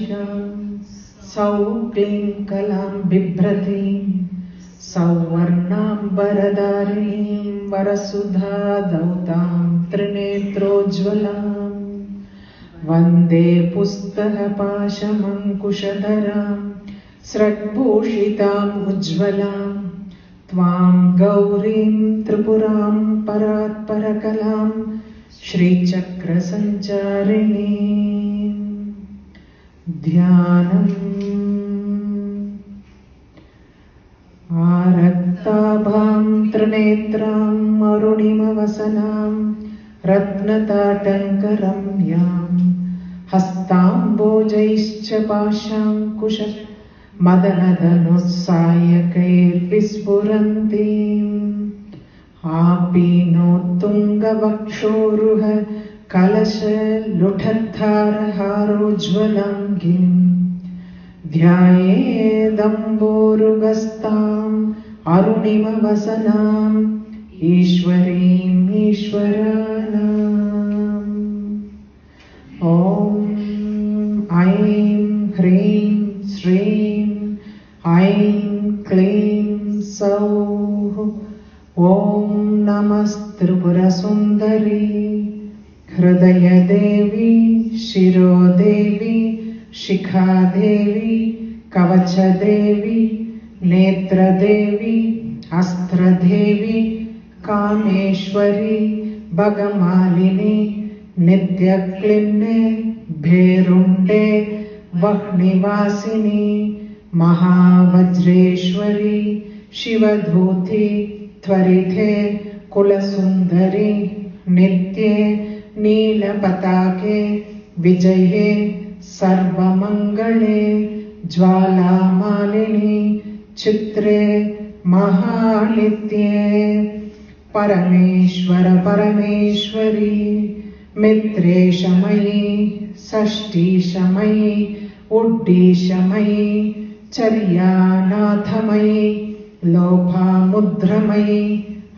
Dashinaam Sau Klim Kalam Bibhratim Sauvarnam Baradarinim Varasudha Dautam Trinetrojvalam Vande Pustaha Pashamam Kushadharam Sratbhushitam Ujjvalam Tvam Gaurim Tripuram Parat Parakalam Shri Chakra Sancharini Dhyanam Araktabham Trinetram Arunimavasanam Ratnatatankaram Yam Hastam Bojaischa Pasham Kusha Madanadanutsayakair Vispurantim Apino Tungavakshoruha Kalasha Lutadhara Harujvalam Gim Dhyayedamborugastam Arunima Vasanam Ishwarim Ishwaranam Om Aim Hrim Srim Aim Klim Sauh Om Namastripura Sundari Hridaya Devi Shiro Devi Shikha Devi Kavacha Devi Netra Devi Astra Devi Kameshwari Bhagamalini Nityaklinne Bherunde Vaknivasini Mahavajreshwari Shivadhuti Tvarithe Kulasundari Nitye Neelapatake Vijaye Sarvamangale Jwalamalini Chitre Mahanitye Parameshwara Parameshwari Mitre Shamayi Sashti Shamayi Uddhi Shamayi Charyanatamayi Lobha Mudramayi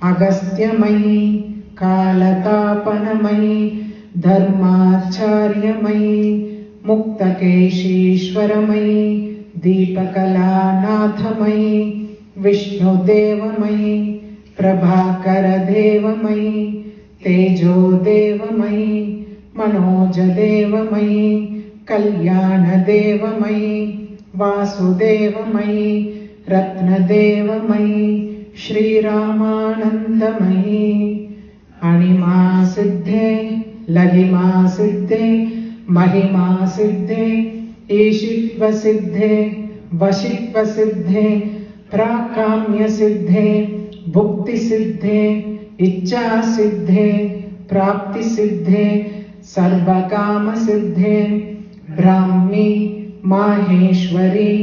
Agastyamayi Kalatapanamayi Dharmacharyamayi Muktakeshishwaramayi Deepakalanatamayi Vishnu Devamayi Prabhakara Devamayi Tejo Devamayi Manoja Devamayi Kalyana Devamayi Vasudevamayi Ratna Devamayi Shri Ramanandamayi Anima Siddhe Laghima Siddhe Mahima Siddhe Ishitva Siddhe Vashitva Siddhe Prakamya Siddhe Bhukti Siddhe Ichcha Siddhe Prapti Siddhe Sarvakama Siddhe Brahmi Maheshwari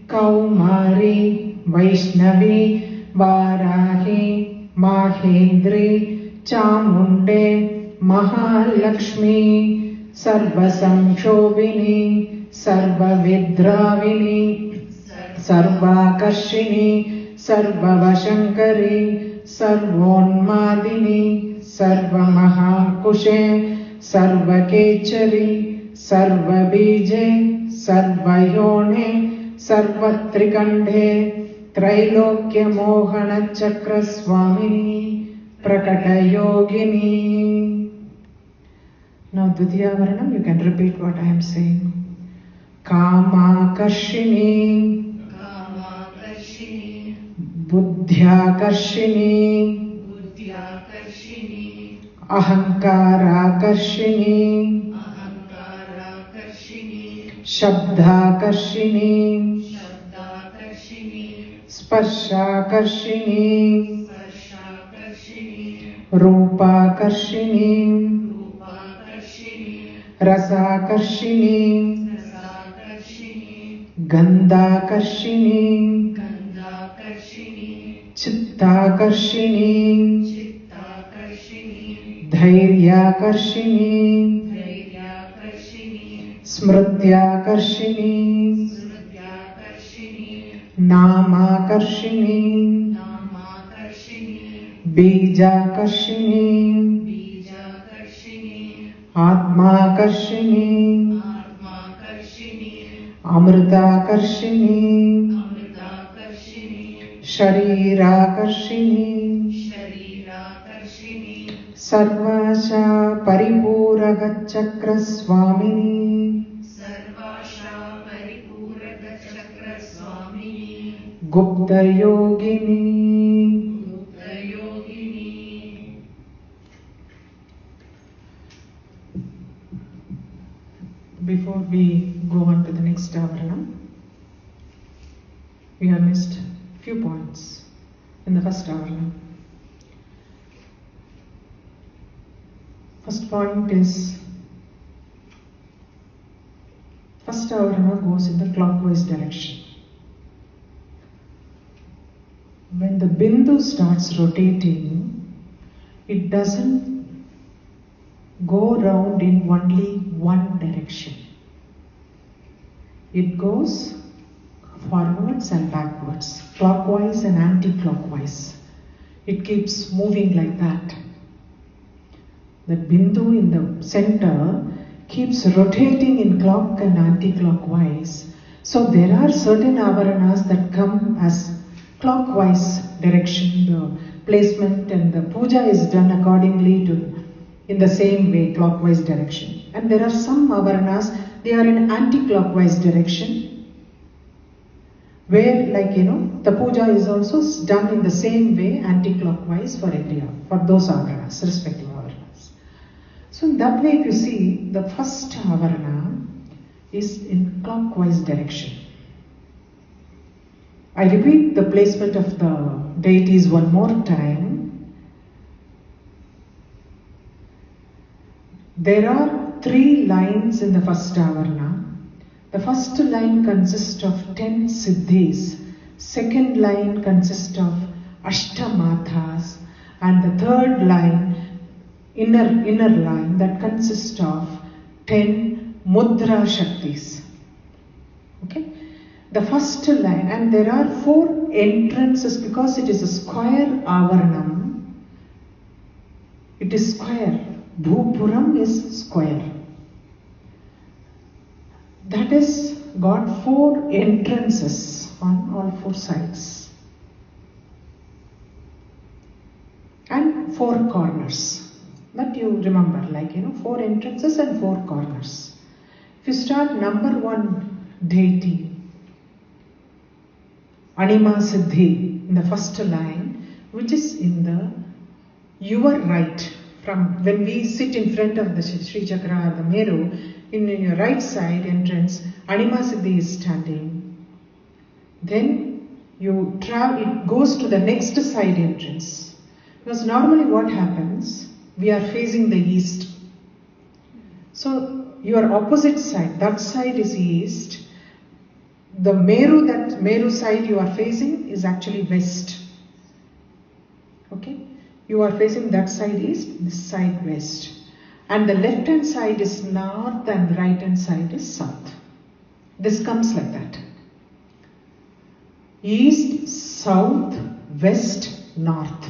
Kaumari Vaishnavi Varahi Mahendri Chamunde Mahalakshmi Sarvasamshobhini Sarvavidravini Sarvakarshini Sarvavashankari Sarvonmadini Sarvamahakushe Sarvakechari Sarvabije Sarvayone Sarvatrikandhe Trailokya Mohana Chakreswari Prakata Yogini. Now Avarana, you can repeat what I am saying. Kamakarshini Kamakarshini Buddhyakarshini Buddhyakarshini Ahankarakarshini Ahankarakarshini Shabdakarshini Shabdakarshini Sparsakarshini Sparsakarshini Rupakashini Rupakashini Rasakarshini Rasakarshini Gandhakarshini Gandhakarshini Chittakarshini Chittakarshini Dhairyakarshini Dhairyakarshini Smrutyakarshini Smrutyakarshini Naamakarshini Naamakarshini Bijakarshini Bijakarshini Atmakarshini Atmakarshini Amrutakarshini, Amrutakarshini, Sharirakarshini, Sharirakarshini, Sarvasaparipooraka Chakreswari, Sarvasaparipooraka Chakreswari, Gupta Yogini. Gupta Yogini. Before we go on to the next Avarana, we have missed few points in the first Avarana. First point is, first Avarana goes in the clockwise direction. When the Bindu starts rotating, it doesn't go round in only one direction. It goes forwards and backwards, clockwise and anti-clockwise. It keeps moving like that. The Bindu in the center keeps rotating in clock and anti-clockwise. So there are certain Avaranas that come as clockwise direction, the placement and the puja is done accordingly to in the same way, clockwise direction. And there are some Avaranas, they are in anti-clockwise direction, where the puja is also done in the same way, anti-clockwise for those Avaranas, respective Avaranas. So in that way, if you see, the first Avarana is in clockwise direction. I repeat the placement of the deities one more time. There are 3 lines in the first Avarana. The first line consists of 10 Siddhis, second line consists of Ashtamathas, and the third line, inner line, that consists of 10 Mudra Shaktis. Okay? The first line, and there are 4 entrances because it is a square Avaranam. It is square. Bhupuram is square. That is got 4 entrances on all 4 sides and 4 corners. That you remember, 4 entrances and 4 corners. If you start number 1 deity, Anima Siddhi, in the first line, which is in your right. From when we sit in front of the Sri Chakra or the Meru, in your right side entrance, Anima Siddhi is standing. Then it goes to the next side entrance. Because normally what happens, we are facing the east. So your opposite side, that side is east. The Meru side you are facing is actually west. Okay? You are facing that side east, this side west. And the left hand side is north and the right hand side is south. This comes like that. East, south, west, north.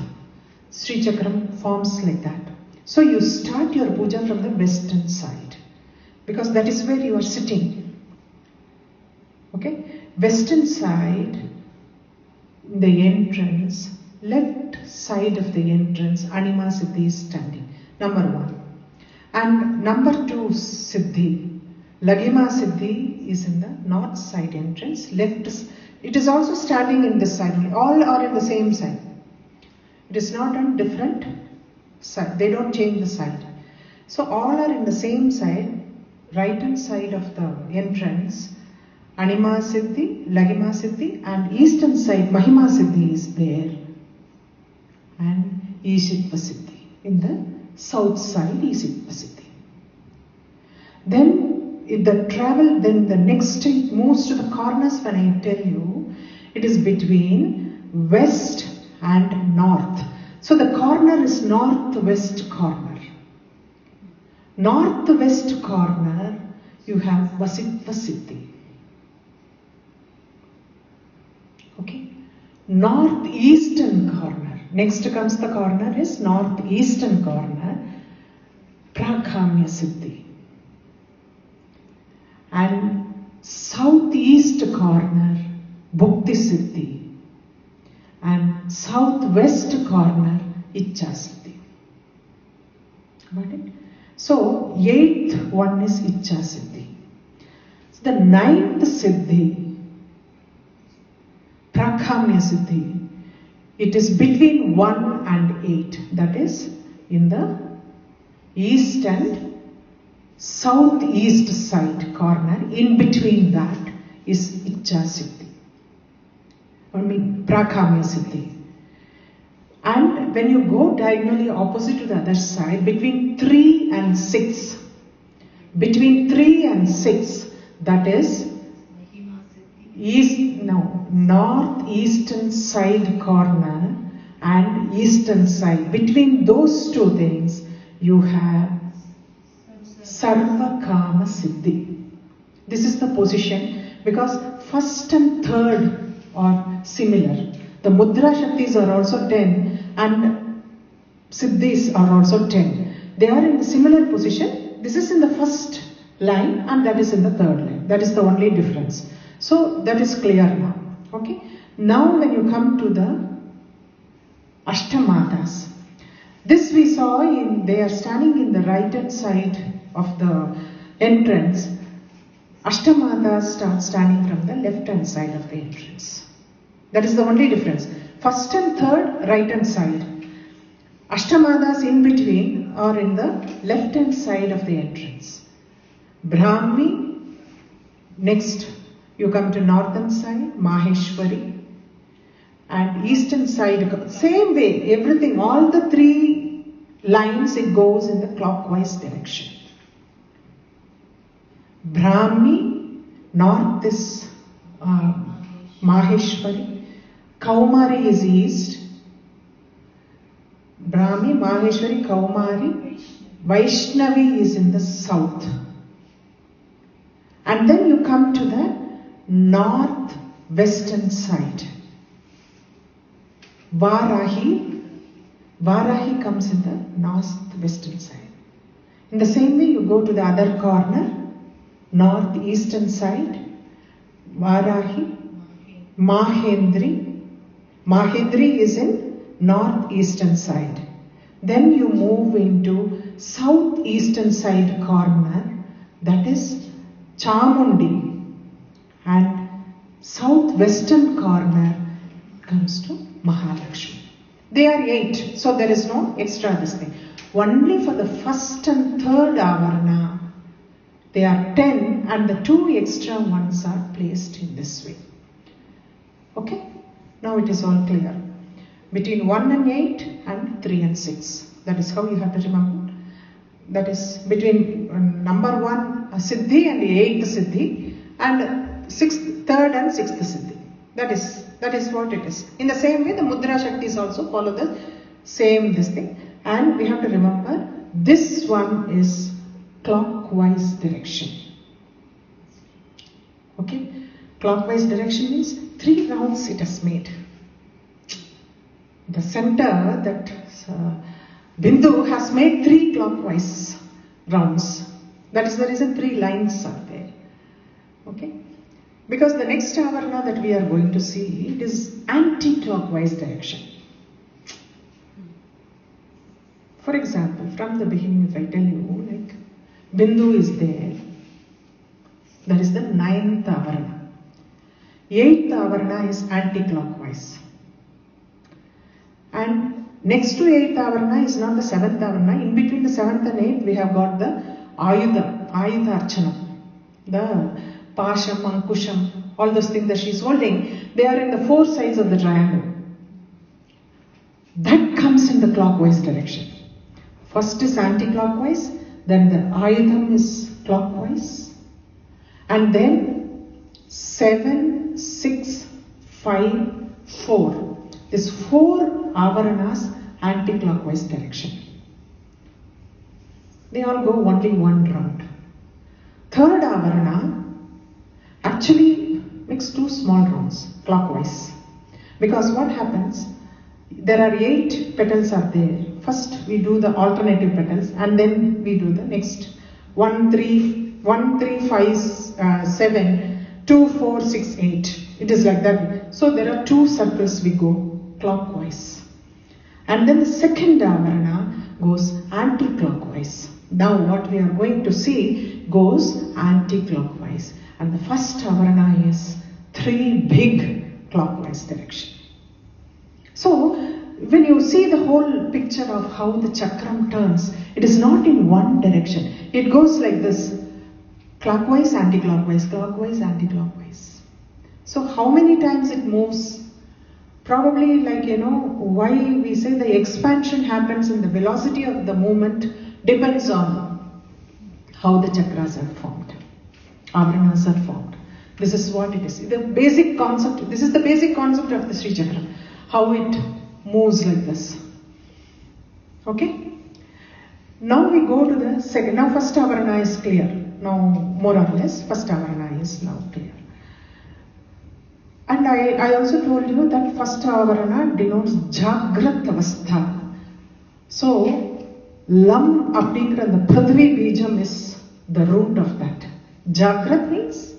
Sri Chakram forms like that. So you start your puja from the western side, because that is where you are sitting. Okay? Western side, the entrance, left side of the entrance, Anima Siddhi is standing. Number 1. And number 2 Siddhi, Laghima Siddhi is in the north side entrance. It is also standing in this side. All are in the same side. It is not on different side. They don't change the side. So all are in the same side, right hand side of the entrance. Anima Siddhi, Laghima Siddhi, and eastern side Mahima Siddhi is there. And Ishitva Siddhi. In the south side, Ishitva Siddhi. Then the next it moves to the corners. When I tell you, it is between west and north. So the corner is northwest corner. Northwest corner, you have Vasitva Siddhi. Okay? Northeastern corner. Next comes the corner is northeastern corner, Prakamya Siddhi. And southeast corner, Bhukti Siddhi, and southwest corner, Ichcha Siddhi. Got it? So, 8th one is Ichcha Siddhi. The 9th Siddhi, Prakamya Siddhi, it is between 1 and 8. That is in the east and southeast side corner. In between that is Ichcha Siddhi. Prakamya Siddhi. And when you go diagonally opposite to the other side, between 3 and 6, that is northeastern side corner and eastern side. Between those two things, you have Sarvakama Siddhi. This is the position because first and third are similar. The Mudra Shaktis are also 10 and Siddhis are also 10. They are in a similar position. This is in the first line and that is in the third line. That is the only difference. So that is clear now. Okay. Now when you come to the Ashtamatas, this we saw they are standing in the right hand side of the entrance. Ashtamatas start standing from the left hand side of the entrance. That is the only difference. First and third, right hand side. Ashtamadas in between are in the left hand side of the entrance. Brahmi, next you come to northern side, Maheshwari, and eastern side, same way, everything, all the 3 lines, it goes in the clockwise direction. Brahmi, north is Maheshwari, Kaumari is east, Brahmi, Maheshwari, Kaumari, Vaishnavi is in the south. And then you come to the northwestern side. Varahi comes in the northwestern side. In the same way, you go to the other corner, northeastern side, Varahi, Mahendri. Mahendri is in northeastern side. Then you move into southeastern side corner, that is Chamundi, and southwestern corner comes to Mahalakshmi. They are 8, so there is no extra this thing. Only for the first and third Avarana, they are 10 and the 2 extra ones are placed in this way. Okay? Now it is all clear. Between 1 and 8 and 3 and 6. That is how you have to remember. That is between number 1 Siddhi and the 8th Siddhi and 3rd and 6th Siddhi. That is what it is. In the same way, the Mudra Shaktis also follow the same this thing. And we have to remember, this one is clockwise direction. Okay? Clockwise direction means 3 rounds it has made. The center, that Bindu has made 3 clockwise rounds. That is the reason 3 lines are there. Okay? Because the next Avarana that we are going to see, it is anti-clockwise direction. For example, from the beginning, if I tell you, like Bindu is there, that is the 9th Avarana. 8th Avarana is anti-clockwise. And next to 8th Avarana is not the 7th Avarana. In between the 7th and 8th, we have got the Ayudha Archana. The Pasham, Ankusham, all those things that she is holding, they are in the 4 sides of the triangle. That comes in the clockwise direction. First is anti-clockwise, then the Ayudham is clockwise, and then 7, 6, 5, 4. These 4 Avaranas anti-clockwise direction. They all go only 1 round. 3rd Avarana actually makes 2 small rounds clockwise. Because what happens, there are 8 petals are there. First we do the alternative petals and then we do the next 1, 3, 5, 7. 2, 4, 6, 8. It is like that. So there are 2 circles we go clockwise. And then the second Avarana goes anti-clockwise. Now what we are going to see goes anti-clockwise. And the first Avarana is 3 big clockwise direction. So when you see the whole picture of how the chakram turns, it is not in one direction. It goes like this. Clockwise, anti-clockwise, clockwise, anti-clockwise. So how many times it moves? Probably why we say the expansion happens in the velocity of the movement depends on how the chakras are formed. Avaranas are formed. This is what it is. The basic concept, this is the basic concept of the Sri Chakra. How it moves like this. Okay? Now we go to the second. Now first Avarana is clear. Now more or less first Avarana is now clear. And I also told you that first Avarana denotes Jagrat Avastha. So Lam Abdingra, the Prithvi Bijam is the root of that. Jagrat means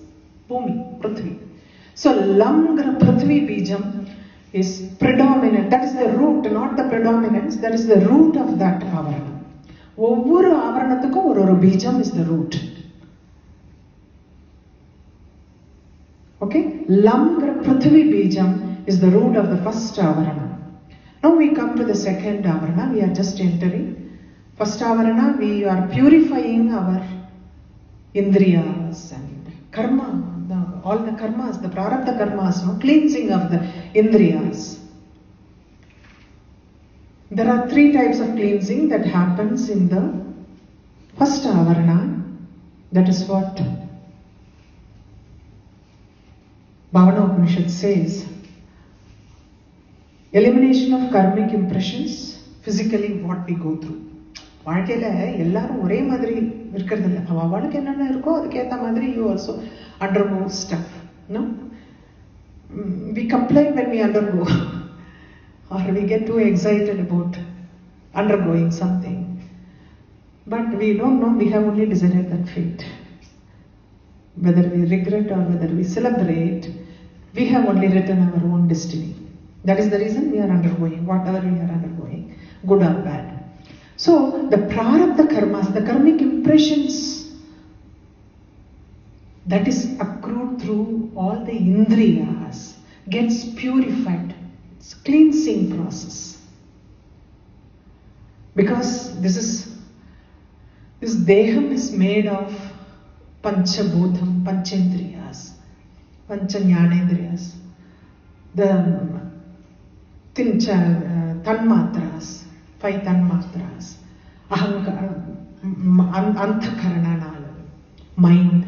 Bhumi, Prithvi. So Lamgra Prithvi Bijam is predominant. That is the root, not the predominance. That is the root of that Avarana. Ovvuru Avaranathukum oru Bijam is the root. Okay? Lamgra Prithvi Bijam is the root of the first Avarana. Now we come to the second Avarana. We are just entering. First Avarana, we are purifying our Indriyas and Karma. All the karmas, the prarabdha karmas, cleansing of the Indriyas. There are 3 types of cleansing that happens in the first Avarana. That is what Bhavana Upanishad says. Elimination of karmic impressions, physically what we go through. வாழ்க்கையில எல்லாரும் ஒரே மாதிரி இருக்கிறது இல்லை. அவளுக்கு என்னென்ன இருக்கோ அதுக்கேற்ற மாதிரி you also undergo stuff. No? We complain when we undergo or we get too excited about undergoing something. But we don't know, we have only decided that fate. Whether we regret or whether we celebrate, we have only written our own destiny. That is the reason we are undergoing whatever we are undergoing, good or bad. So the prarabdha karmas, the karmic impressions that is accrued through all the indriyas gets purified. It's a cleansing process. Because this deham is made of panchabodham, panchendriyas, panchajnanendriyas, the tanmatras, 5 tanmatras, Ahankarakarshini, mind.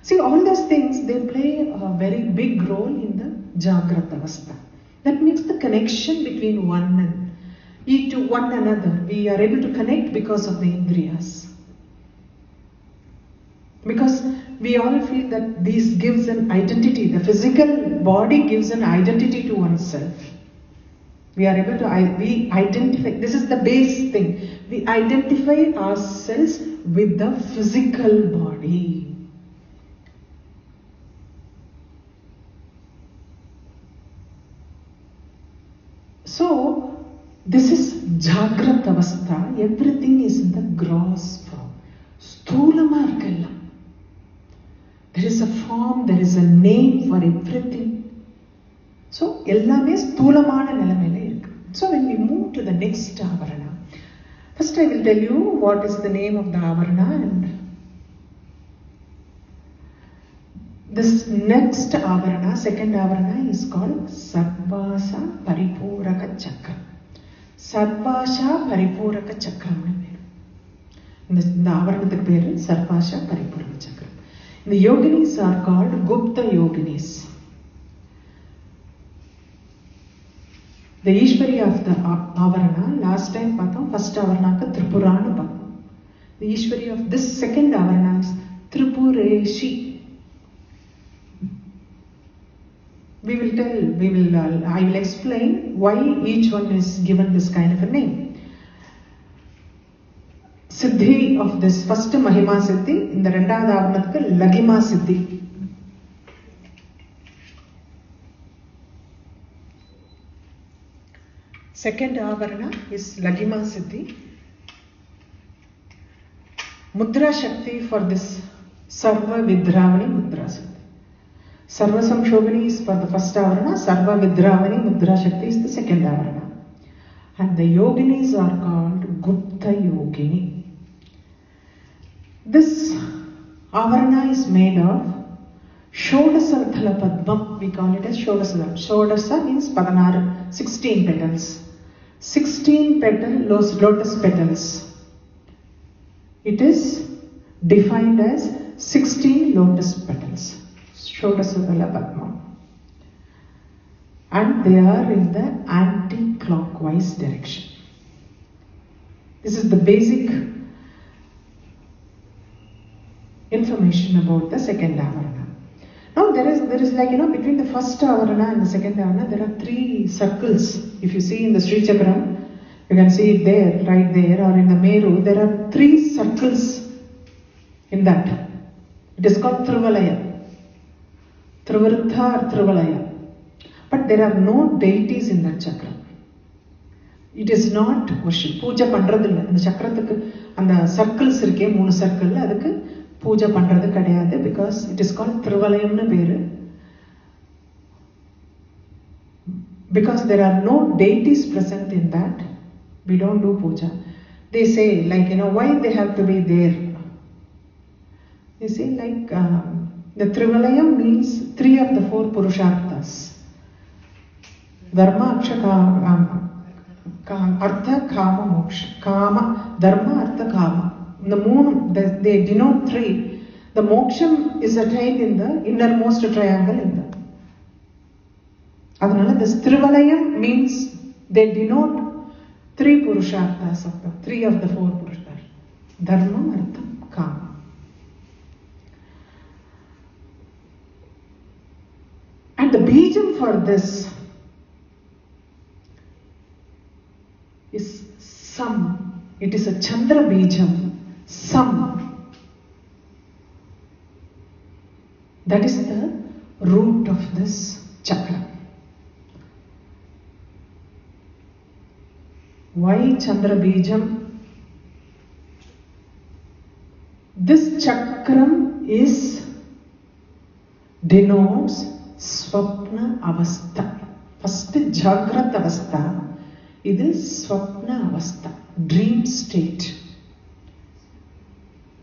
See, all those things, they play a very big role in the Jagrata Avastha. That makes the connection between one another. We are able to connect because of the Indriyas. Because we all feel that this gives an identity. The physical body gives an identity to oneself. We are able to identify. This is the base thing. We identify ourselves with the physical body. So, this is Jagrata Avastha. Everything is in the gross form. Stulama irukalla. There is a form, there is a name for everything. So, ellame sthulamana nilamaila irukku. So, when we move to the next Avarana, first I will tell you what is the name of the Avarana, and this next Avarana, second Avarana, is called Sarvasaparipooraka chakram. Sarvasaparipooraka chakram. இந்த ஆவரணத்துக்கு பேரு Sarvasaparipooraka chakram. The Yoginis are called Gupta Yoginis. The Ishwari of the Avarana, last time பார்த்தோம், first Avarana Tripurana பார்த்தோம். The Ishwari of this second Avarana is Tripuresi. I will explain why each one is given this kind of a name. Siddhi of this first Mahima Siddhi, in the Rendavad Avaranathukku Laghima Siddhi. Second Avarana is Laghima Siddhi. Mudra Shakti for this Sarvavidravini Mudra Siddhi. Sarvasamshobhini is for the first Avarana, Sarvavidravini Mudra Shakti is the second Avarana. And the Yoginis are called Gupta Yogini. This Avarana is made of Shodasa Thala Padmam, we call it as Shodasa. Shodasa means 16 petals. 16 lotus petals. It is defined as 16 lotus petals. Shodasa Thala Padmam. And they are in the anti-clockwise direction. This is the basic information about the second Avarana. Now there is like, between the first Avarana and the second Avarana, there are 3 circles. If you see in the Sri Chakram, you can see it there, right there, or in the Meru, there are 3 circles in that. It is called Trivalaya. Trivartha or Trivalaya. But there are no deities in that chakra. It is not worship. Puja pandradilla. And the chakrathukku, and the circles irukke, 3 circle, adukku Puja பண்றது கிடையாது, because it is called Trivalayamnu பேரு. Because there are no deities present in that, we don't do puja. They say, like, why they have to be there? They say, like, the Trivalayam means 3 of the 4 Purusharthas. Dharma, Artha, Kama, Moksha. Kama, Dharma, Artha, Kama. The moon, they denote 3. The moksham is attained in the innermost triangle in the. Adanala, this Trivalayam means they denote 3 Purusharthas of the 3 of the 4 Purusharthas. Dharma, Artha, Kama. And the Bijam for this is Sam. It is a Chandra Bijam. Sam. That is the root of this chakra. Why Chandra Bijam? This chakram denotes Swapna Avastha. First Jagrat Avastha. It is Swapna Avastha, dream state.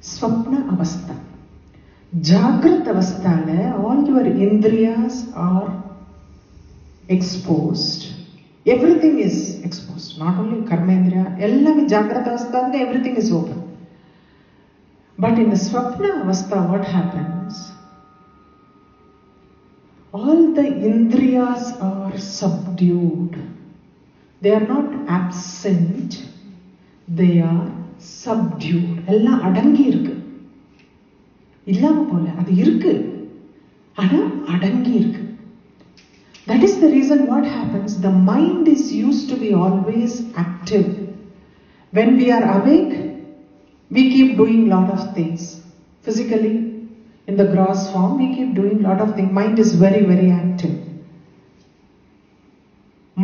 Swapna Avastha. Jagrat Avastha, all your indriyas are exposed. Everything is exposed. Not only Karmendriya, ellame Jagrat Avastha, everything is open. But in the Swapna Avastha, what happens? All the indriyas are subdued. They are not absent, they are subdued. எல்லாம் அடங்கி இருக்கு. இல்லாம போல, அது இருக்கு. ஆனா அடங்கி இருக்கு. That is the reason what happens. The mind is used to be always active. When we are awake, we keep doing lot of things. Physically, in the gross form, we keep doing lot of things. Mind is very, very active.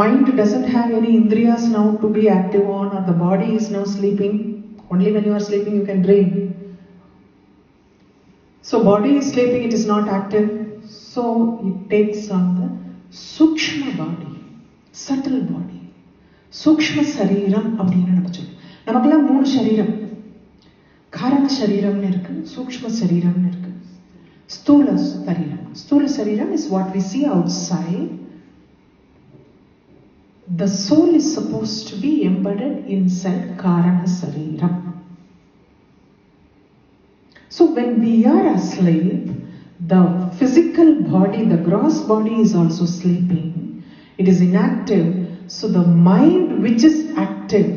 Mind doesn't have any indriyas now to be active on, or the body is now sleeping. Only when you are sleeping you can dream. So body is sleeping, it is not active. So it takes on the Sukshma body, subtle body. Sukshma Sariram அப்படின்னு நம்ம சொல்லுவோம். நமக்கெல்லாம் 3 சரீரம். காரண சரீரம்னு இருக்கு, சூக்ஷ்ம சரீரம்னு இருக்கு, ஸ்தூல சரீரம். ஸ்தூல சரீரம் is what we see outside. The soul is supposed to be embedded inside Karana Sariram. So when we are asleep, the physical body, the gross body is also sleeping. It is inactive. So the mind which is active,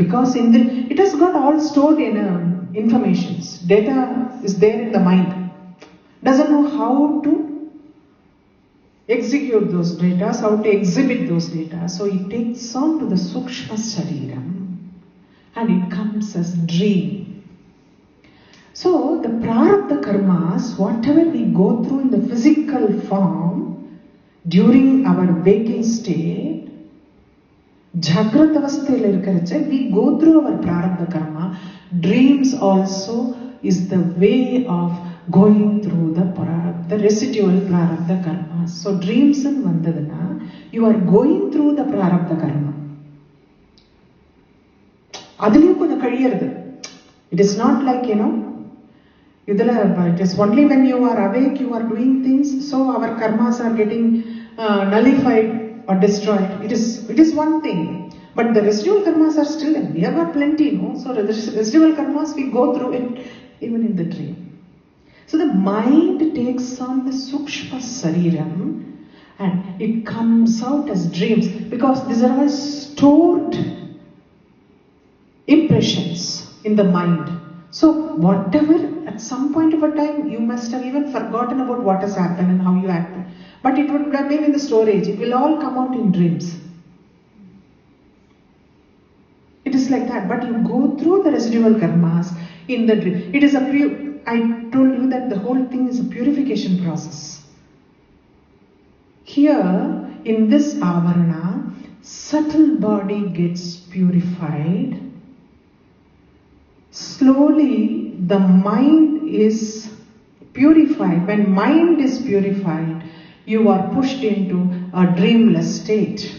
because it has got all stored in informations. Data is there in the mind. Doesn't know how to execute those data, how to exhibit those data. So it takes on to the Sukshma Shariram and it comes as dream. So the prarabdha karmas, whatever we go through in the physical form during our waking state, Jagrata avasthayil irukarache, we go through our prarabdha karma. Dreams also is the way of going through the residual prarabdha karma. So dreams and vandadana, you are going through the prarabdha karma. Adiliyum konja kaliyarudhu. It is not like, it is only when you are awake, you are doing things, so our karmas are getting nullified or destroyed. It is one thing. But the residual karmas are still there. We have got plenty, So the residual karmas, we go through it even in the dream. So the mind takes on the sukshma sariram and it comes out as dreams, because these are all stored impressions in the mind. So whatever, at some point of a time, you must have even forgotten about what has happened and how you acted. But it would have been in the storage. It will all come out in dreams. It is like that. But you go through the residual karmas in the dream. It is I told you that the whole thing is a purification process. Here, in this Avarana, subtle body gets purified. Slowly, the mind is purified. When mind is purified, you are pushed into a dreamless state.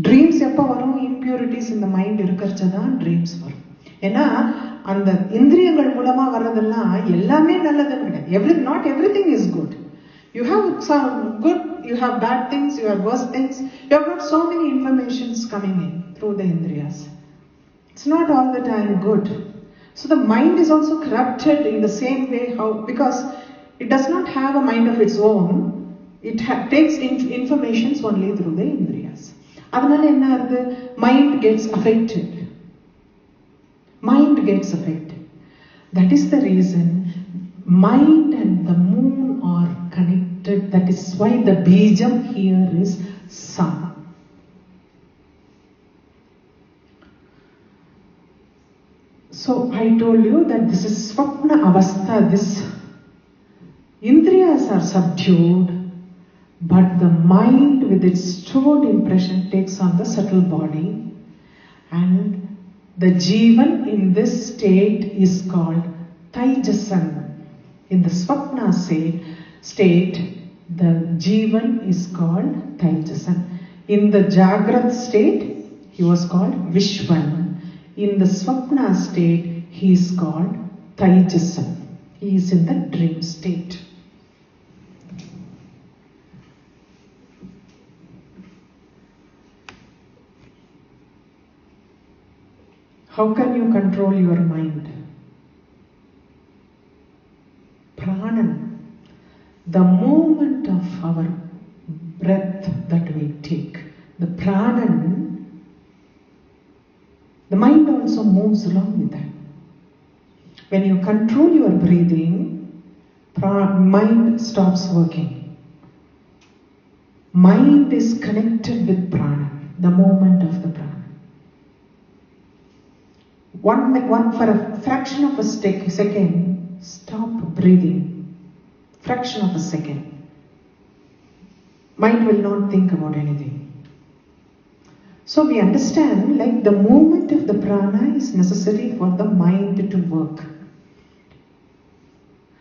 Dreams எப்போ வரும்? impurities in the mind இருக்கிறச்சதான் dreams வரும். ஏன்னா அந்த இந்திரியங்கள் மூலமா வர்றதெல்லாம் எல்லாமே நல்லதுன்னு கிடையாது. Not everything is good. You have some good, you have bad things, you have worse things. You have got so many informations coming in through the indriyas. It's not all the time good. So the mind is also corrupted in the same way, because it does not have a mind of its own. It takes informations only through the indriyas. அதனால என்ன ஆகுது? Mind gets affected. Mind gets affected. That is the reason mind and the moon are connected. That is why the bijam here is sun. So I told you that this is swapna avastha. This indriyas are subdued, but the mind with its stored impression takes on the subtle body, and the jivan in this state is called Taijasan. In the swapna state, the jivan is called Taijasan. In the Jagrat state, he was called Vishwan. In the swapna state, he is called Taijasan. He is in the dream state. How can you control your mind? Pranan. The movement of our breath that we take, the pranan, the mind also moves along with that. When you control your breathing, mind stops working. Mind is connected with prana, the movement of the prana. For a fraction of a second, stop breathing. Fraction of a second. Mind will not think about anything. So we understand, like, the movement of the prana is necessary for the mind to work.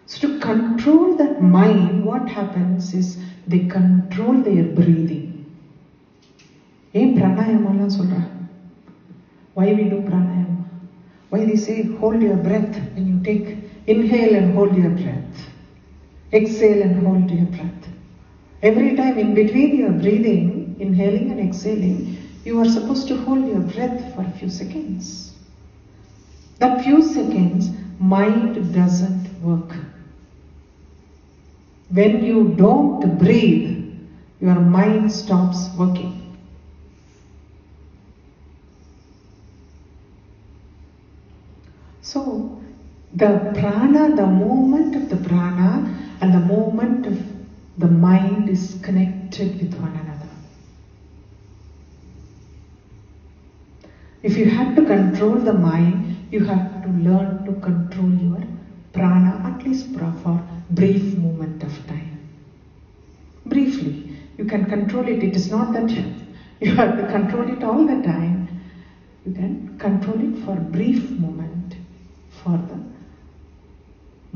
So to control that mind, what happens is they control their breathing. Why we do pranayama? Why they say hold your breath when you take, inhale and hold your breath, exhale and hold your breath. Every time in between you are breathing, inhaling and exhaling, you are supposed to hold your breath for a few seconds. That few seconds, mind doesn't work. When you don't breathe, your mind stops working. So, the prana, the movement of the prana and the movement of the mind is connected with one another. If you have to control the mind, you have to learn to control your prana, at least for brief moment of time. Briefly, you can control it. It is not that You have to control it all the time. You can control it for a brief moment, for the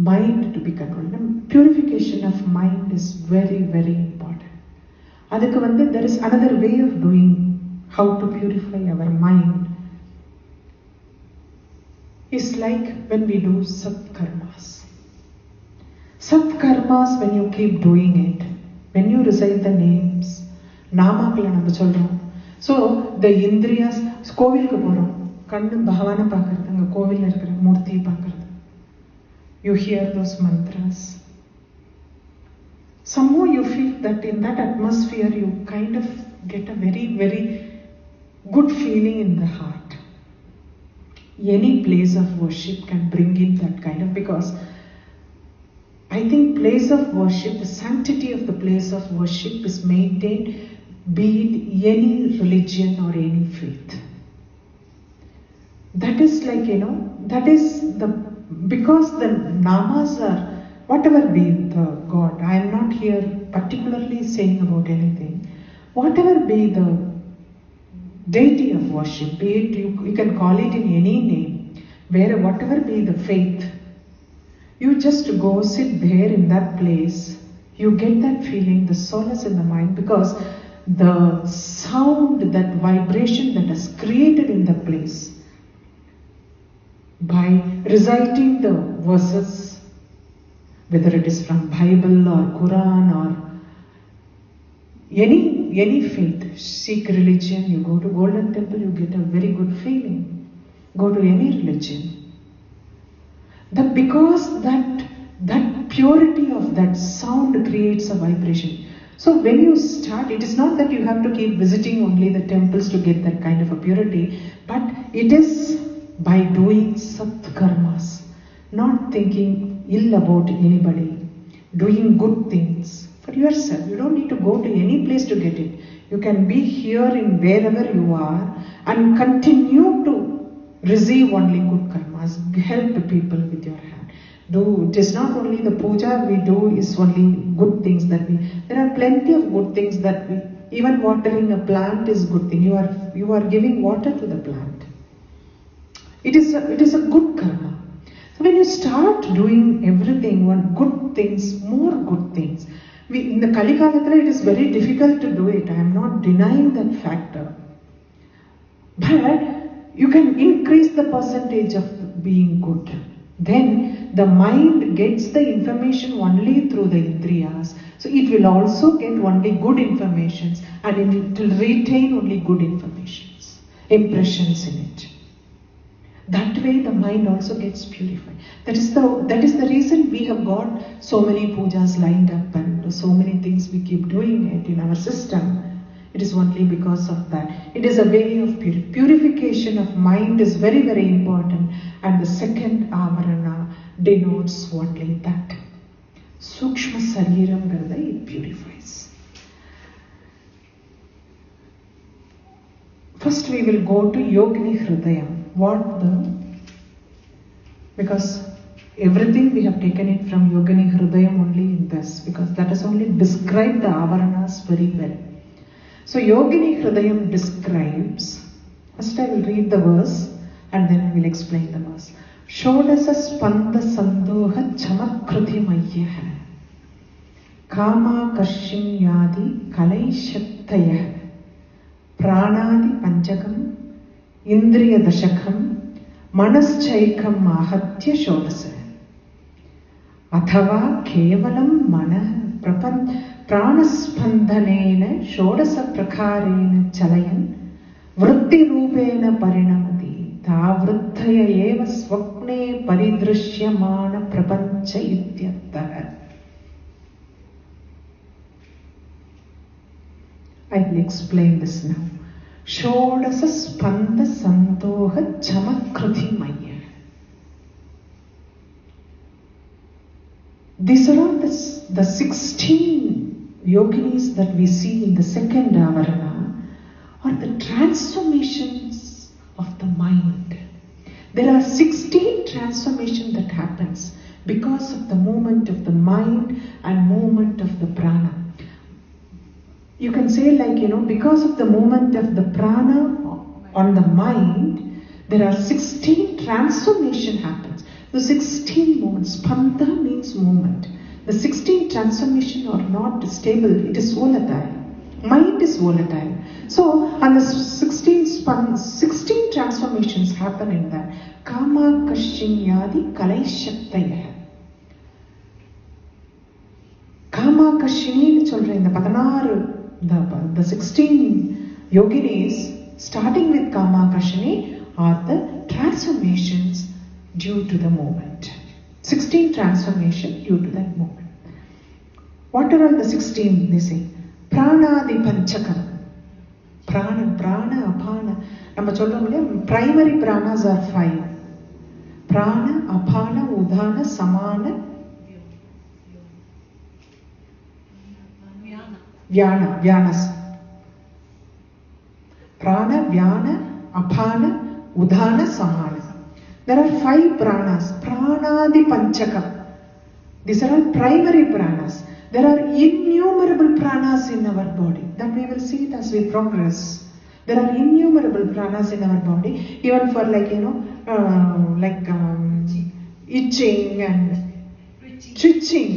mind to be controlled. And purification of mind is very, very important. There is another way of doing how to purify our mind. It's like when we do Satkarmas. Satkarmas, when you keep doing it, when you recite the names, Namakala நம்ம சொல்றோம். So the Indriyas, கோவிலுக்கு போறோம், கண்ணு பகவானை பார்க்கறது, அங்க கோவில்ல இருக்கிற மூர்த்தியை பார்க்கறது. You hear those mantras. Somehow you feel that in that atmosphere you kind of get a very, very good feeling in the heart. Any place of worship can bring in that kind of, because I think place of worship, the sanctity of the place of worship is maintained, be it any religion or any faith. That is like, that is because the namas are, whatever be the God, I am not here particularly saying about anything, whatever be the deity of worship, be it, you can call it in any name, whatever be the faith, you just go sit there in that place, you get that feeling, the solace in the mind, because the sound, that vibration that is created in the place by reciting the verses, whether it is from Bible or Quran or any faith, Sikh religion, you go to Golden Temple, you get a very good feeling. Go to any religion. Because that purity of that sound creates a vibration. So when you start, it is not that you have to keep visiting only the temples to get that kind of a purity, but it is by doing Satkarmas, not thinking ill about anybody, doing good things for yourself. You don't need to go to any place to get it. You can be here in wherever you are and continue to receive only good karmas. Help people with your hand. It is not only the puja we do is only good things that there are plenty of good things that even watering a plant is good thing. You are giving water to the plant. It is a good karma. So when you start doing everything, good things, more good things, in the Kali Kalathila it is very difficult to do it. I am not denying that factor. But you can increase the percentage of being good. Then the mind gets the information only through the Indriyas. So it will also get only good informations, and it will retain only good impressions in it. That way the mind also gets purified. That is the reason we have got so many pujas lined up and so many things we keep doing it in our system. It is only because of that. It is a way of purification of mind is very, very important, and the second Avarana denotes only that. Sukshma Sariram Garda, it purifies. First we will go to Yogini Hridayam. Because everything we have taken it from Yogini Hridayam only in this, because that has only described the Avaranas very well. So Yogini Hridayam describes, first I will read the verse and then I will explain the verse. Shodasa Spanda Sandoha Chamakriti Mayyaha Kamakarshini Yadi Kalai Shaktaya Pranadi Panchakam Indriya Dashakam Manaschaikam Mahatya Shodasa Athava Kevalam Mana Pranaspandhanena Shodasa Prakarena Chalayan Vritti Rupena Parinamati Tavruddhaya Eva Swapne Paridrishyamana Prapancha Ityataha. I will explain this now. Shodasa Spanda Sandoha Chamakriti Maya. These are all the 16 yoginis that we see in the second Avarana are the transformations of the mind. There are 16 transformations that happens because of the movement of the mind and movement of the prana. you can say like, because of the movement of the prana on the mind, there are 16 transformation happens. The 16 movements, spanda means movement. The 16 transformation are not stable, it is volatile. Mind is volatile. So, and the 16 transformations happen in that. Kamakarshini kalaishaktaya. Kamakarshini children, the 16 yoginis, starting with Kamakarshini, are the transformations due to the movement. 16 transformation due to that movement. What are all the 16? They say Pranadi Panchakam. Prana, Apana. Primary pranas are 5. Prana, Apana, Udana, Samana, Vyanas. Prana, Vyana, Apana, Udana, Samana. There are 5 pranas. Pranadi Panchakam. These are all primary pranas. There are innumerable pranas in our body. That we will see it as we progress. There are innumerable pranas in our body. Even for itching and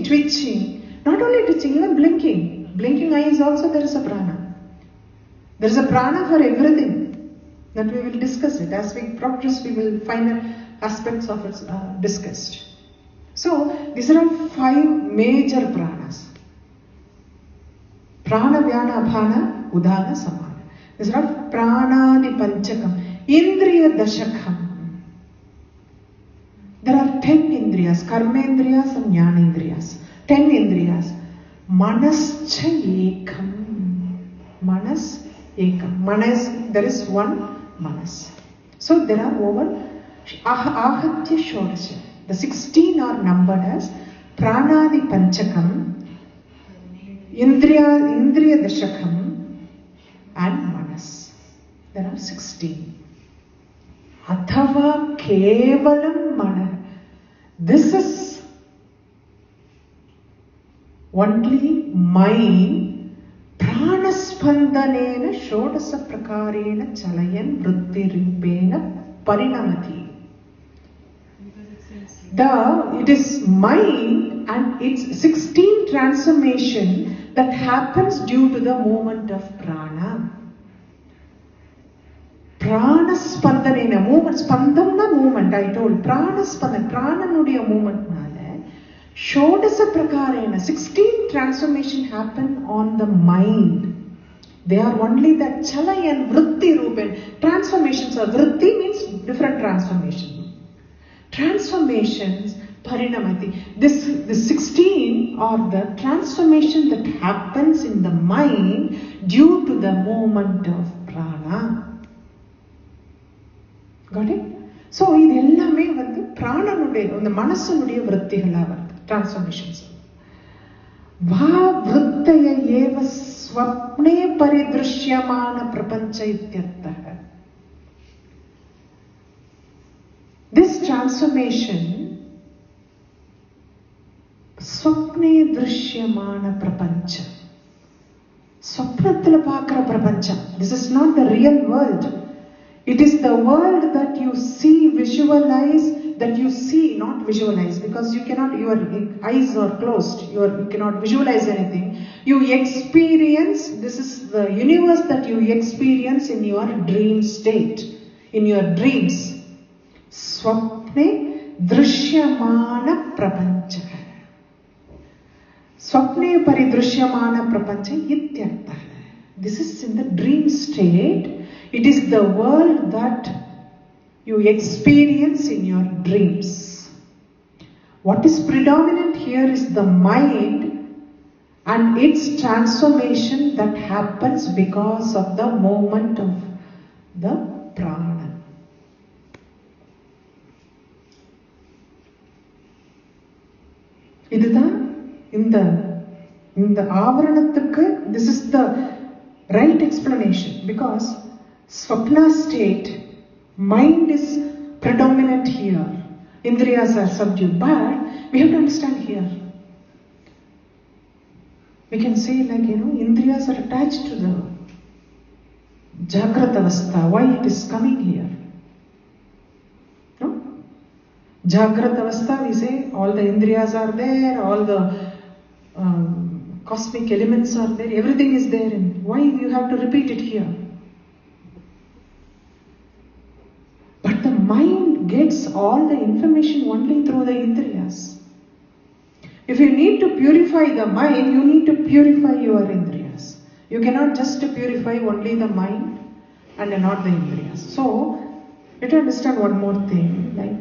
twitching. Not only twitching, even blinking. Blinking eyes also there is a prana. There is a prana for everything. That we will discuss it. As we progress, we will find aspects of it discussed. So, these are all 5 major pranas. Prana, Vyana, Apana, Udana, Samana. These are all Pranadi Panchakam. Indriya Dashakam. There are 10 Indriyas, Karmendriyas and Jnanendriyas. 10 Indriyas. Manascha Ekam. Manas Ekam. Manas, there is one Manas. So there are over Ahatya Shodasha. The 16 are numbered as Pranadi Panchakam, Indriya Dashakam and Manas. There are 16. Athava Kevalam Mana. This is only mind. Pranaspandanena Shodasa Prakarena Chalayan Vritti Rupena Parinamati. It is mind and its 16 transformation that happens due to the movement of prana. Prana spandanena, movement, spandamna movement, I told. Prana spandan, prana nudiya movement nale. Shodasa prakarena, 16 transformation happen on the mind. They are only that chalai and vritti rupen. Transformations are, vritti means different transformation. Transformations, parinamati. This 16 are the transformation that happens in the mind due to the movement of prana. Got it? So, இது எல்லாமே வந்து பிராணனுடைய அந்த மனசனுடைய விருத்திகளா வருது, transformations. வா விருத்தய ஏவ ஸ்வப்னே பரிதிருஷ்யமான பிரபஞ்ச இத்யர்த்தः. This transformation, swapne drishyamana prapancha. Swapnathila paakra prapancha. This is not the real world. It is the world that you see, visualize, that you see, not visualize, because you cannot, your eyes are closed, you cannot visualize anything. You experience, this is the universe that you experience in your dream state, in your dreams. Swapne drishyamana prapancha. Swapne paridrishyamana prapancha ityartha. This is in the dream state. It is the world that you experience in your dreams. What is predominant here is the mind and its transformation that happens because of the movement of the prana. இதுதான் இந்த ஆவரணத்துக்கு, this is the right explanation, because swapna state, mind is predominant here, indriyas are subdued, but we have to understand here. We can say Indriyas are attached to the Jagrata Avastha, why it is coming here. No? Jagrata Avastha, we say all the Indriyas are there, all the cosmic elements are there, everything is there. And why you have to repeat it here? But the mind gets all the information only through the Indriyas. If you need to purify the mind, you need to purify your Indriyas. You cannot just purify only the mind and not the Indriyas. So, let us understand one more thing, like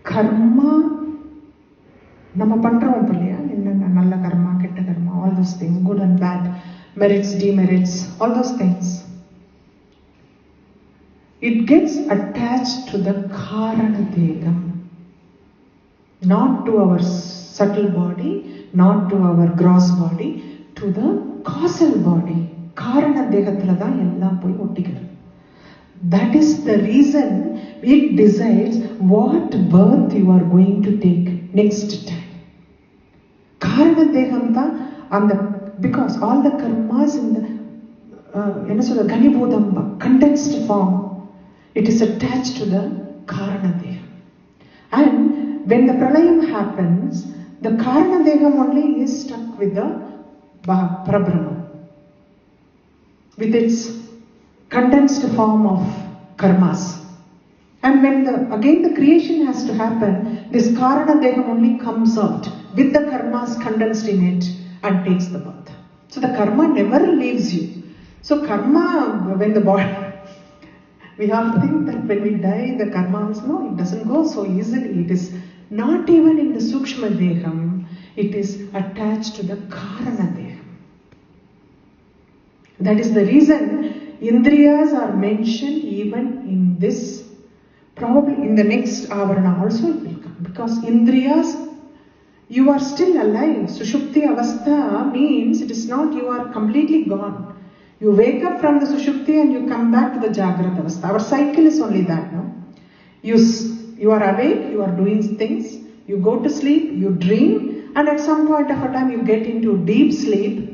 karma, nama pandrom pallaya, nalla karma, ketta karma, all those things, good and bad, merits, demerits, all those things. It gets attached to the Karana Degam. Not to our subtle body, not to our gross body, to the causal body. Karana Dehathila da ellam poi ottikadu. That is the reason it decides what birth you are going to take next time. Karana Deham da because all the karmas in the Ganibodamba, condensed form, it is attached to the Karana Deham. And when the pralayam happens, the Karana Deham only is stuck with the Parabrahma, with its condensed form of karmas. And when again the creation has to happen, this Karana Deham only comes out with the karmas condensed in it and takes the birth. So the karma never leaves you. So karma, when the body, we have to think that when we die, the karma, no, it doesn't go so easily. It is not even in the Sukshma Deham, it is attached to the Karana Deham. That is the reason Indriyas are mentioned even in this, probably in the next Avarana also it will come. Because Indriyas, you are still alive. Sushupti Avastha means it is not you are completely gone. You wake up from the Sushupti and you come back to the Jagrata Avastha. Our cycle is only that, no? You are awake, you are doing things, you go to sleep, you dream, and at some point of a time you get into deep sleep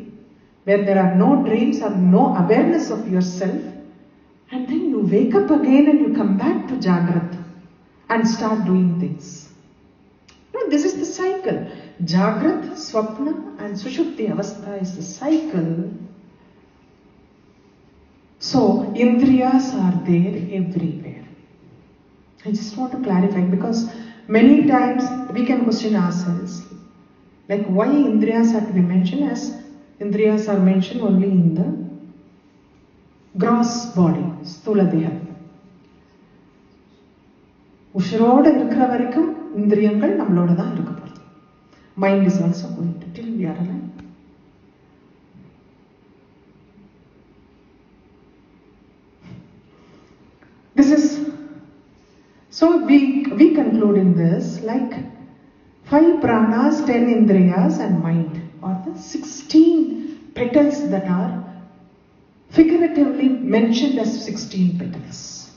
where there are no dreams or no awareness of yourself, and then you wake up again and you come back to Jagrata and start doing things. No, this is the cycle. Jagrata, Swapna and Sushupti Avastha is the cycle. So, Indriyas are there everywhere. I just want to clarify because many times we can question ourselves, like why Indriyas have to be mentioned, as Indriyas are mentioned only in the gross body, Sthula Deha. Ushiroda irukra varaikum Indriyangal nammaloda dhaan irukka porudhu. Mind is also going to till we are alive. This is, so we conclude in this like 5 pranas, 10 indriyas and mind are the 16 petals that are figuratively mentioned as 16 petals.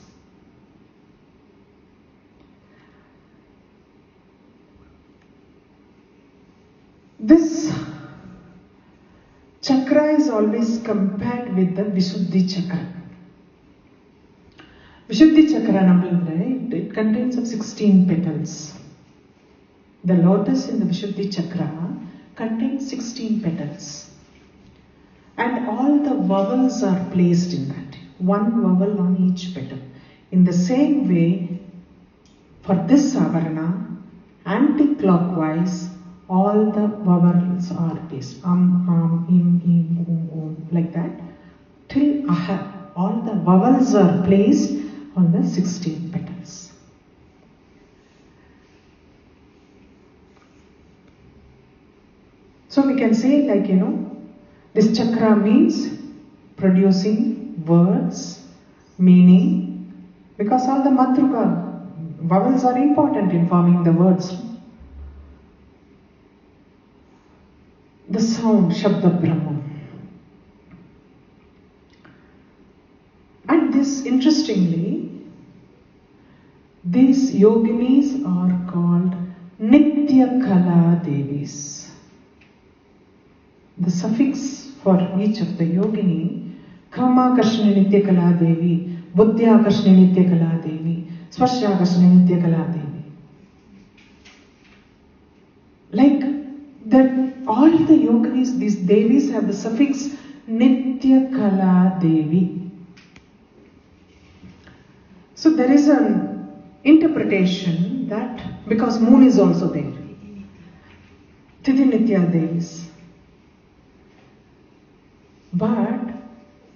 This chakra is always compared with the Visuddhi chakra. Visuddhi chakra, it contains of 16 petals. The lotus in the Visuddhi chakra contains 16 petals. And all the vowels are placed in that. One vowel on each petal. In the same way, for this Avarana, anti-clockwise, all the vowels are placed. Im, like that. Till aha, all the vowels are placed on the 16 petals. So we can say this chakra means producing words, meaning, because all the matruka vowels are important in forming the words. The sound, Shabda Brahma. And this, interestingly, these yoginis are called Nityakala Devis. the suffix for each of the yogini, Kamakarshini Nityakala Devi, Buddhyakarshini Nityakala Devi, Sparsakarshini Nityakala Devi. Like that, all the yoginis, these devis have the suffix Nityakala Devi. So there is an interpretation that because moon is also there, Tithi Nitya Devis. But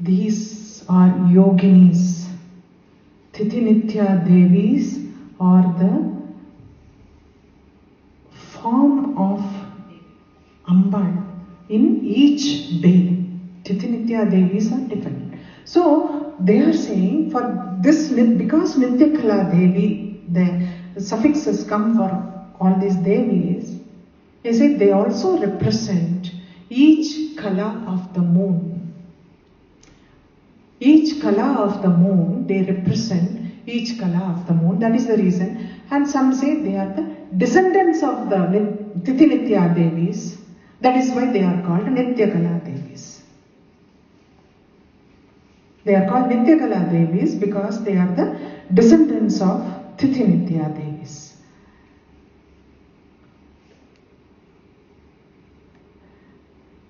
these are yoginis. Tithi Nitya Devis are the form of Ambal in each day. Tithi Nitya Devis are different. So they are saying for this, because Nityakala Devi, the suffixes come for all these Devis, they say they also represent each kala of the moon. Each kala of the moon, they represent each kala of the moon. That is the reason. And some say they are the descendants of the Tithi Nitya Devis. That is why they are called Nityakala Devis. They are called Nityakala Devis because they are the descendants of Tithi Nitya Devis.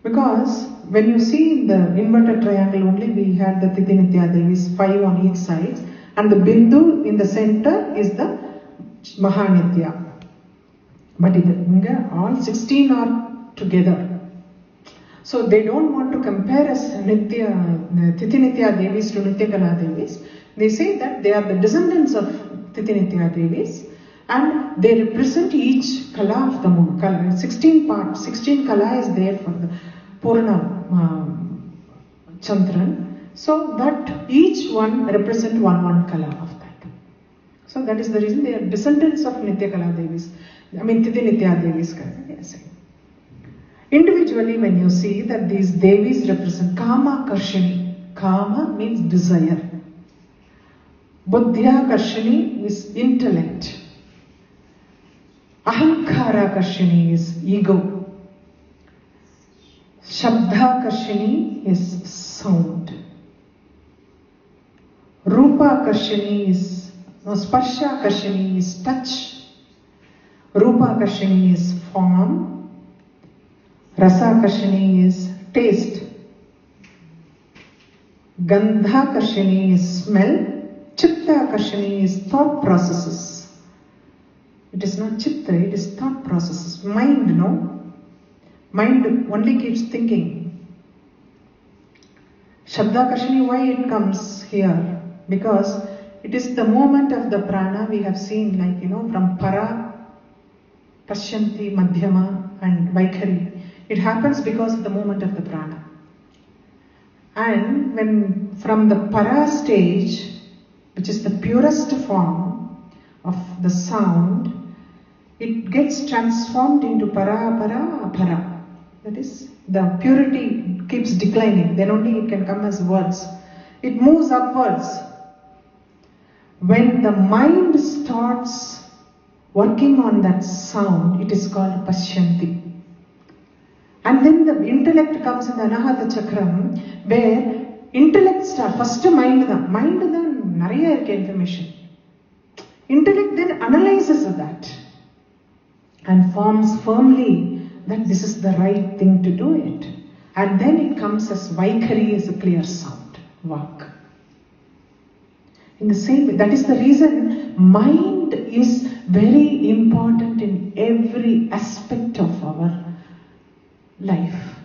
Because when you see in the inverted triangle only, we had the Tithi Nitya Devis, 5 on each side, and the Bindu in the center is the Mahanitya. But all 16 are together. So they don't want to compare as Tithi Nitya Devis to Nityakala Devis. They say that they are the descendants of Tithi Nitya Devis and they represent each kala of the moon. 16 parts, 16 kala is there for the Purna Chandran. So that each one represent one kala of that. So that is the reason they are descendants of Nityakala Devis. Tithi Nitya Devis. Yes. Individually, when you see that these Devis represent Kamakarshini, Kama means desire. Buddhyakarshini is intellect. Ahankarakarshini is ego. Shabdakarshini is sound. Rupakashini is, Sparsakarshini is touch. Rupakashini is form. Rasakarshini is taste. Gandhakarshini is smell. Chittakarshini is thought processes. It is not chitta, it is thought processes. Mind, no? Mind only keeps thinking. Shabdakarshini, why it comes here? Because it is the moment of the prana we have seen, from para, pashyanti, madhyama and vaikhari. It happens because of the moment of the prana. And when from the para stage, which is the purest form of the sound, it gets transformed into para, para, para. That is, the purity keeps declining. Then only it can come as words. It moves upwards. When the mind starts working on that sound, it is called pashyanti. And then the intellect comes in the anahata chakram, where intellect starts. First mind then nariya information. Intellect then analyzes that and forms firmly that this is the right thing to do it. And then it comes as vaikhari, as a clear sound, vak. In the same way, that is the reason mind is very important in every aspect of our life.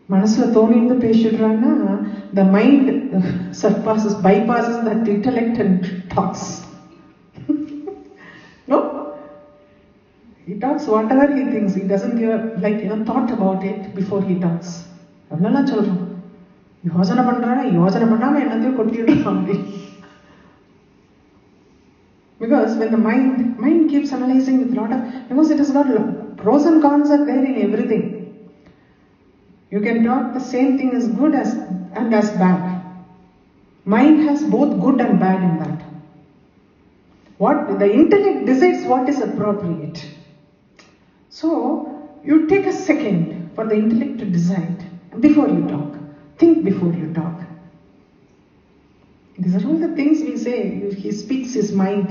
Manasla thonindu peshudrana, the mind bypasses that intellect and talks. No? He talks whatever he thinks. He doesn't give thought about it before he talks. Yojana panrana ennathiyum kottidum. Because when the mind keeps analyzing with a lot of, because it is not, pros and cons are there in everything. You can talk the same thing as good and as bad. Mind has both good and bad in that. What the intellect decides what is appropriate. So you take a second for the intellect to decide before you talk. Think before you talk. These are all the things we say. He speaks his mind.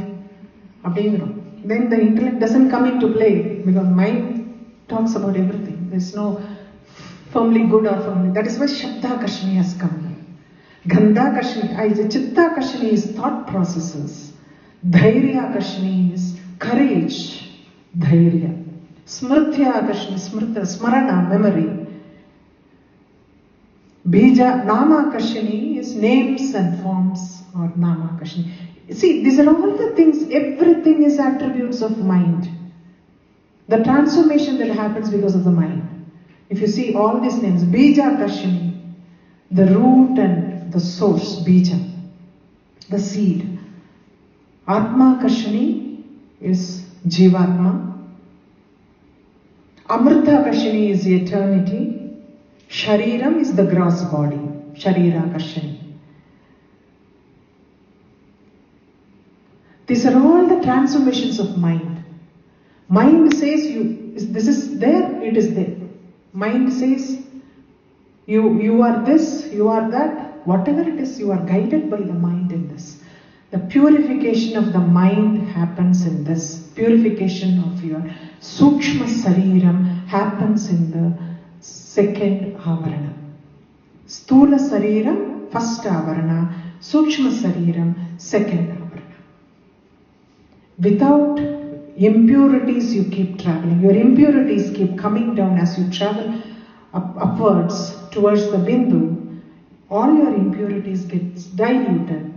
Then the intellect doesn't come into play because mind talks about everything. There's no firmly good or firmly. That is why Shabdakarshini has come here. Gandhakarshini, Chittakarshini is thought processes. Dhairyakarshini is courage. Dhairya. Smrutyakarshini, Smarana, memory. Naamakarshini is names and forms or Naamakarshini. See, these are all the things, everything is attributes of mind. The transformation that happens because of the mind. If you see all these names, Bijakarshini, the root and the source, Bija, the seed. Atmakarshini is Jivatma. Amrutakarshini is eternity. Shariram is the gross body, Sharirakarshini. These are all the transformations of mind. Mind says this is there, it is there. Mind says you are this, you are that, whatever it is, you are guided by the mind in this. The purification of the mind happens in this. Purification of your Sukshma Sariram happens in the second Avarana. Sthula Sariram, first Avarana. Sukshma Sariram, second Avarana. Without impurities, you keep traveling. Your impurities keep coming down as you travel upwards towards the Bindu. All your impurities get diluted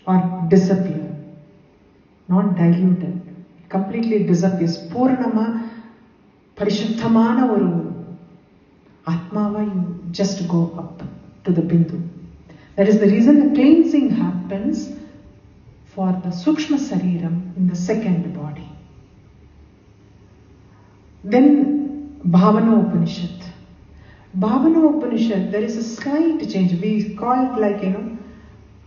or disappear. Not diluted. Completely disappears. Purnama, Parishuddhamana oru Atmava, you just go up to the Bindu. That is the reason the cleansing happens for the Sukshma Sariram in the second body. Then Bhavana Upanishad. Bhavana Upanishad, there is a slight change. We call it like,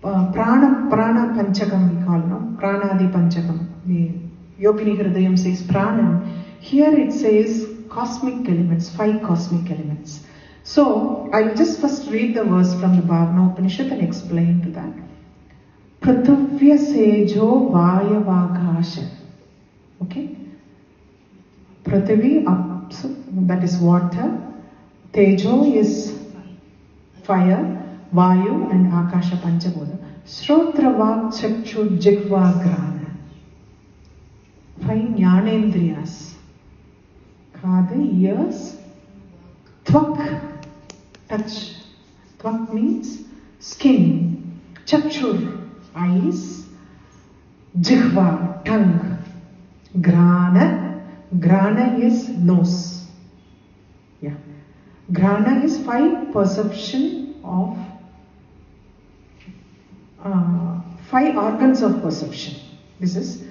Prana Panchakam we call, no? Pranadi Panchakam. The Yogini Hridayam says Pranam. Here it says cosmic elements, 5 cosmic elements. So, I will just first read the verse from the Bhavana Upanishad and explain to that. Prithuvya Sejo Vaya Vakasha. Okay? Prithvi, that is water. Tejo is fire. Vayu and Akasha Panchabodha. Shrotra Vak Chakshu Jigva Grana. 5 Jnanendriyas. Khada, ears. Tvak, touch. Tvak means skin. Chakshur, eyes. Jihva, tongue. Grana is nose. Yeah. Grana is 5 perception of 5 organs of perception. This is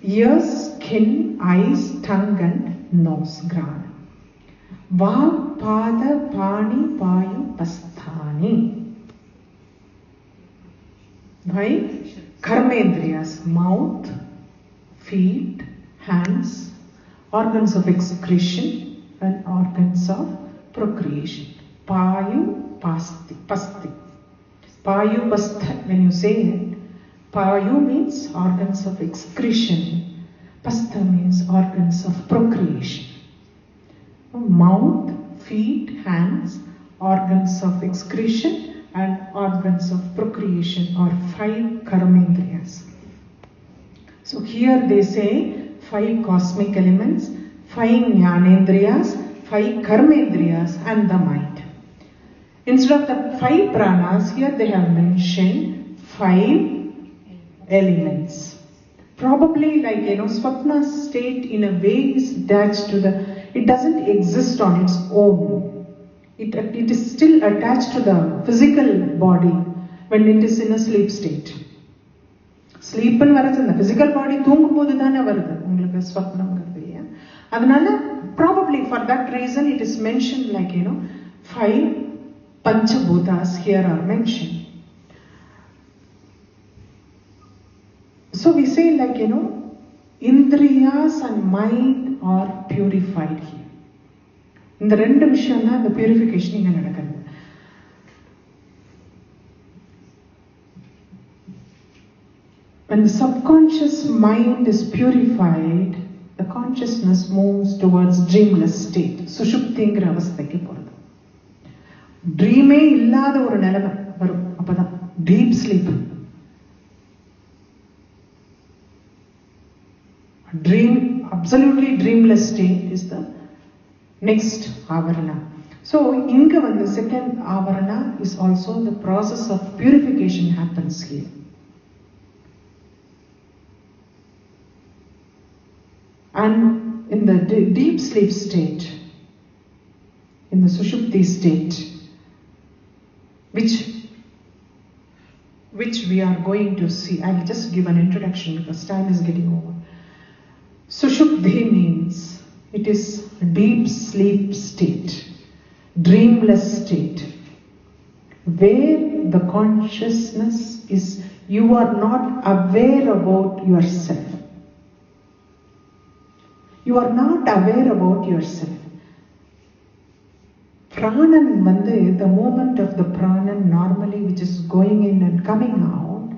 ears, skin, eyes, tongue and nose. Grana. Vak, pada, pani, payu, pasthani. 5 karmendriyas. Mouth, feet, hands, organs of excretion and organs of procreation. Payu, pasti. Payu, pastha, when you say it, payu means organs of excretion. Pastha means organs of procreation. Mouth, feet, hands, organs of excretion and organs of procreation are 5 karmendriyas. So here they say 5 cosmic elements, 5 jnanendriyas, 5 karmendriyas and the mind. Instead of the 5 pranas, here they have mentioned 5 elements. Probably like, Swapna state in a way is attached to it doesn't exist on its own. It is still attached to the physical body when it is in a sleep state. Sleep and the physical body probably for that reason it is mentioned like 5 Panchabhutas here are mentioned. So we say like Indriyas and mind are purified here. இந்த ரெண்டு விஷயம் தான் இந்த purification இங்க நடக்குது. When the subconscious mind is purified, the consciousness moves towards dreamless state. சுஷுப்திங்கிற அவஸ்தைக்கு போறது. ட்ரீமே இல்லாத ஒரு நிலைமை வரும். அப்பதான் deep sleep. Dream, absolutely dreamless state is the next Avarana. So, inga the second Avarana is also the process of purification happens here. And in the deep sleep state, in the Sushupti state, which we are going to see, I will just give an introduction because time is getting over. Sushupti means it is a deep sleep state, dreamless state, where the consciousness is, you are not aware about yourself. You are not aware about yourself. Pranan the movement of the pranan normally which is going in and coming out,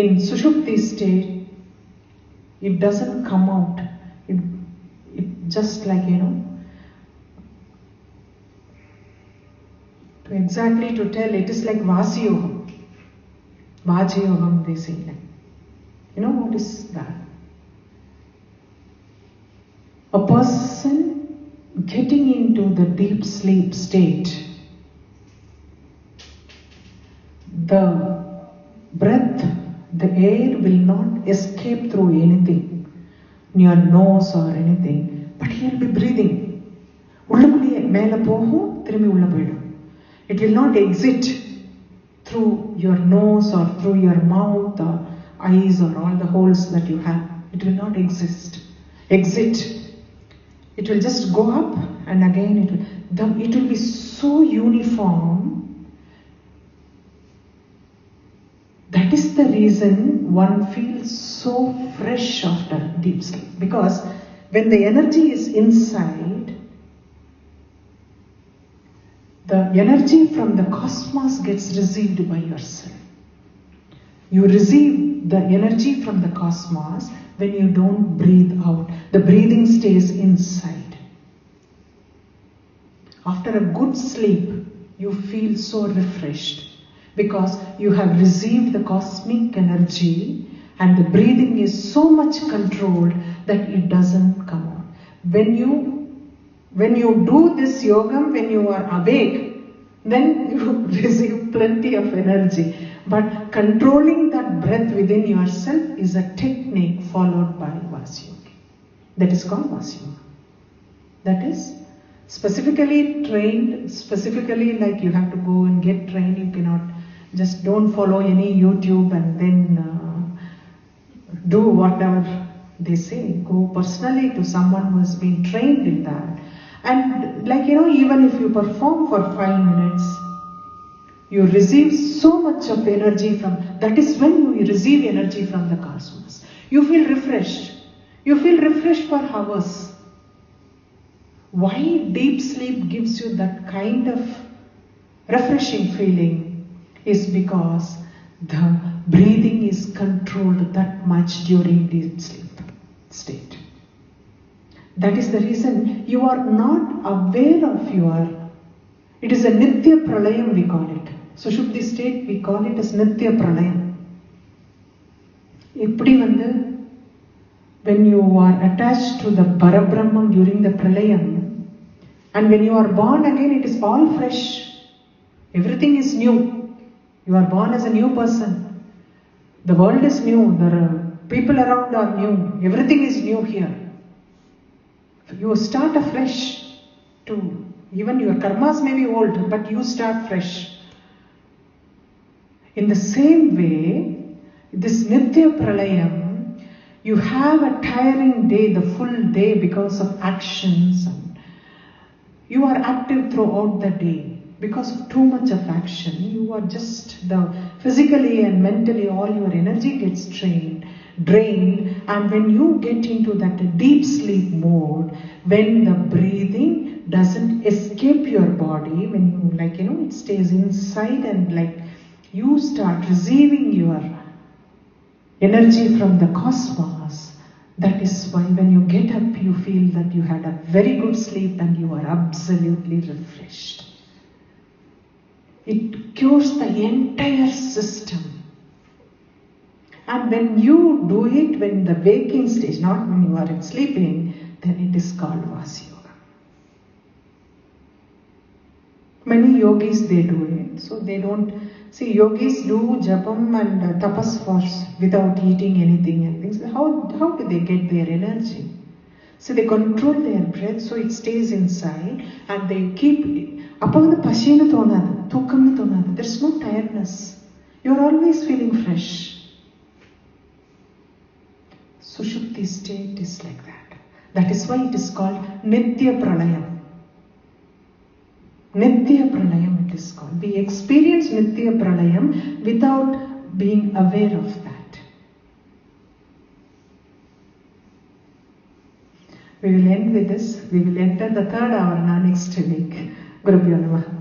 in Sushupti state, it doesn't come out. It just like, to tell, it is like Vasiyogam. Vajayogam they say like. You know what is that? A person getting into the deep sleep state, the breath, the air will not escape through anything, your nose or anything, but he will be breathing. It will not exit through your nose or through your mouth or eyes or all the holes that you have. It will not exit. It will just go up and again it will be so uniform. That is the reason one feels so fresh after deep sleep. Because when the energy is inside, the energy from the cosmos gets received by yourself. You receive the energy from the cosmos when you don't breathe out. The breathing stays inside. After a good sleep, you feel so refreshed because you have received the cosmic energy and the breathing is so much controlled that it doesn't come out. When you do this yoga, when you are awake, then you receive plenty of energy. But controlling that breath within yourself is a technique followed by Vasyoga. That is called Vasyoga. That is specifically trained, specifically like you have to go and get trained. You cannot just don't follow any YouTube and then do whatever they say. Go personally to someone who has been trained in that. And like, even if you perform for 5 minutes, you receive so much of energy from, that is when you receive energy from the cosmos. You feel refreshed. You feel refreshed for hours. Why deep sleep gives you that kind of refreshing feeling is because the breathing is controlled that much during deep sleep state. That is the reason you are not aware of it is a Nitya Pralayam we call it. Sushupti state we call it as Nitya Pralayam. When you are attached to the Parabrahman during the Pralayam, and when you are born again, it is all fresh. Everything is new. You are born as a new person. The world is new. The people around are new. Everything is new here. You start afresh too. Even your karmas may be old, but you start fresh. In the same way, this Nitya Pralayam, you have a tiring day, the full day because of actions. And you are active throughout the day. Because of too much of action, you are just physically and mentally all your energy gets drained, And when you get into that deep sleep mode, when the breathing doesn't escape your body, when you, it stays inside and you start receiving your energy from the cosmos, that is why when you get up, you feel that you had a very good sleep and you are absolutely refreshed. It cures the entire system. And when you do it when the waking stage, not when you are sleeping, then it is called Vasi Yoga. Many yogis, they do it. So they don't, see, yogis do japam and tapas without eating anything and things. How do they get their energy? So they control their breath so it stays inside and they keep it. There's no tiredness. You're always feeling fresh. Sushupti state is like that. That is why it is called Nitya Pralayam. Nitya Pralayam it is called. We experience Nitya Pralayam without being aware of that. We will end with this. We will enter the third Avarana next week. Gurubhyo Namaha.